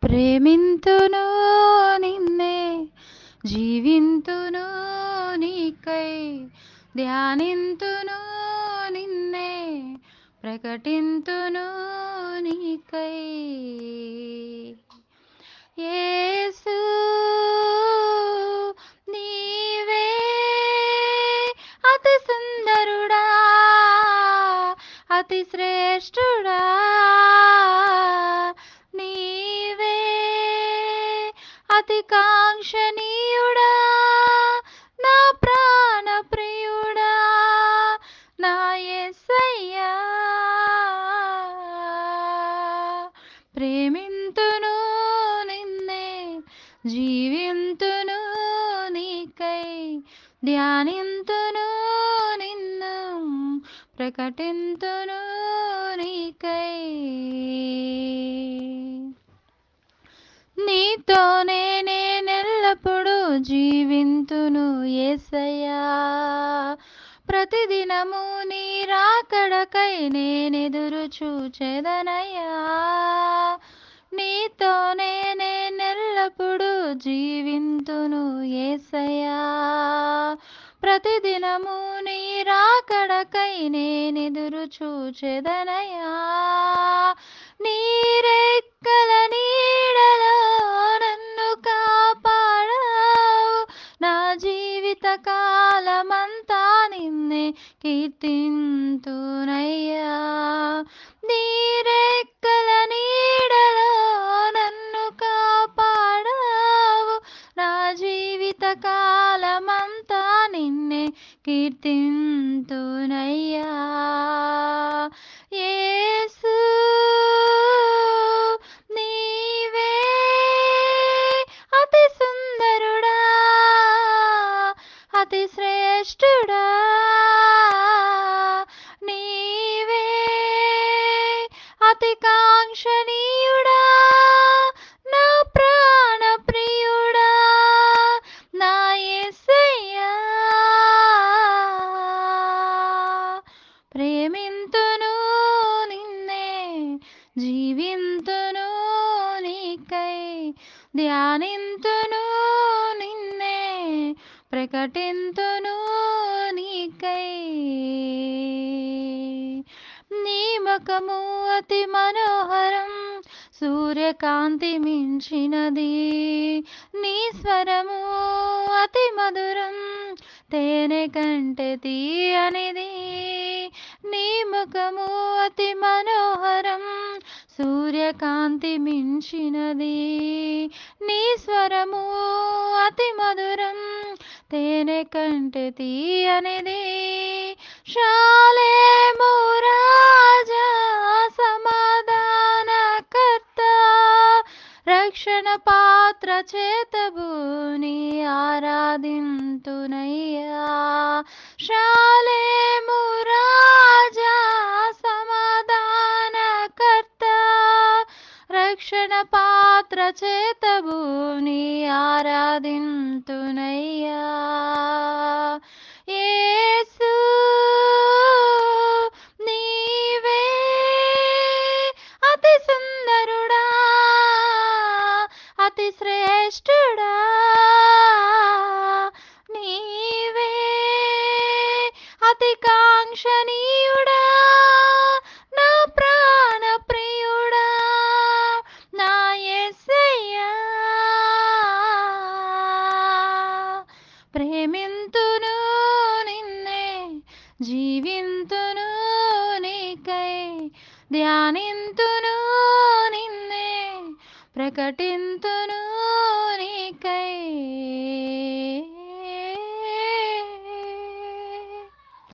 ప్రేమింతును నిన్నే జీవింతును నీకై ధ్యానింతును నిన్నే ప్రకటింతును నీకై యేసు నీవే అతి సుందరుడా అతి శ్రేష్ఠుడా నీవే అతి కాంక్షణీయుడా నా ప్రాణ ప్రియుడా నా యేసయ్యా ప్రేమింతును నిన్నే జీవింతును నీకై ధ్యానింతును నిన్ను ప్రకటింతును నీకై నీతోనే నేనెల్లప్పుడూ జీవింతును యేసయ్యా ప్రతిదినము నీ రాకడకై నేనెదురు చూచెదనయ్యా నీతోనే నేనెల్లప్పుడూ జీవింతును యేసయ్యా ప్రతిదినము నీ రాకడకై నేనెదురు చూచెదనయ్యా నీ రెక్కల నీడలో నన్ను కాపాడావు నా జీవిత కాలమంతా నిన్నే కీర్తింతునయ్యా నీ రెక్కల నీడలో నన్ను కాపాడావు నా జీవిత కాలమంతా నిన్నే కీర్తింతునయ్యా యేసు నీవే అతి సుందరుడా అతి శ్రేష్ఠుడా నీవే అతి కాంక్షణీయుడా నా ప్రాణ ప్రియుడా నా యేసయ్యా ప్రేమింతును నిన్నే జీవింతును నీకై ధ్యానింతును నిన్నే ప్రకటింతును నీకై నీ ముఖము అతి మనోహరం సూర్యకాంతి మించినది నీ స్వరము అతి మధురం తేనె కంటే తీయనిది నీ ముఖము అతి మనోహరం సూర్యకాంతి మించినది నీ స్వరము అతి మధురం తేనె కంటే తీయనిది శాలేము రాజా సమాధానకర్త రక్షణ పాత్ర చేతబూని ఆరాధింతునయ్యా శాలేము రాజా సమాధానకర్త రక్షణ పాత్ర చేతబూని ఆరాధింతునయ్యా యేసు నీవే అతి సుందరుడా అతి శ్రేష్ఠుడా నీవే అతి కాంక్షణీయుడా నా ప్రాణ ప్రియుడా నా యేసయ్యా ప్రేమింతును నిన్నే జీవింతును నీకై ధ్యానింతును నిన్నే ప్రకటింతును